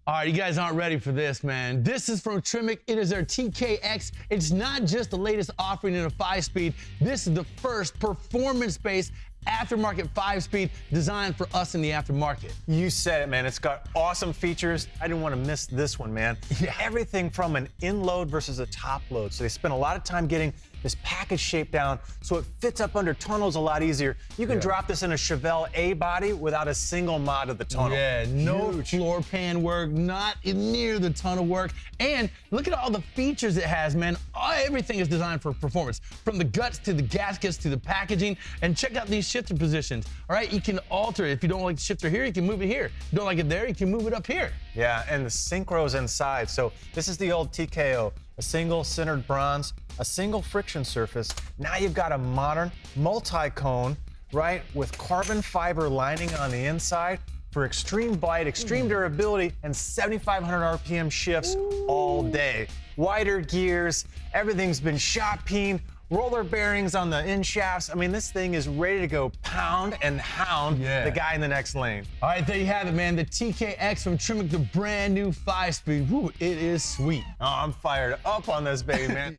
All right, you guys aren't ready for this, man. This is from TREMEC. It is their TKX. It's not just the latest offering in a 5-speed. This is the first performance-based aftermarket 5-speed designed for us in the aftermarket. You said it, man. It's got awesome features. I didn't want to miss this one, man. Yeah. Everything from an in-load versus a top load. So they spent a lot of time getting this package shape down so it fits up under tunnels a lot easier. You can drop this in a Chevelle A body without a single mod of the tunnel. Yeah, no Huge. floor pan work, not near the tunnel work. And look at all the features it has, man. Everything is designed for performance, from the guts to the gaskets to the packaging. And check out these shifter positions. All right, you can alter it. If you don't like the shifter here, you can move it here. If you don't like it there, you can move it up here. Yeah, and the synchros inside. So this is the old TKO, a single centered bronze, a single friction surface. Now you've got a modern multi-cone, right, with carbon fiber lining on the inside for extreme bite, extreme durability, and 7,500 RPM shifts all day. Wider gears, everything's been shot peened, roller bearings on the in shafts. I mean, this thing is ready to go pound and hound the guy in the next lane. All right, there you have it, man. The TKX from TREMEC, the brand new 5-speed. Woo, it is sweet. Oh, I'm fired up on this, baby, man.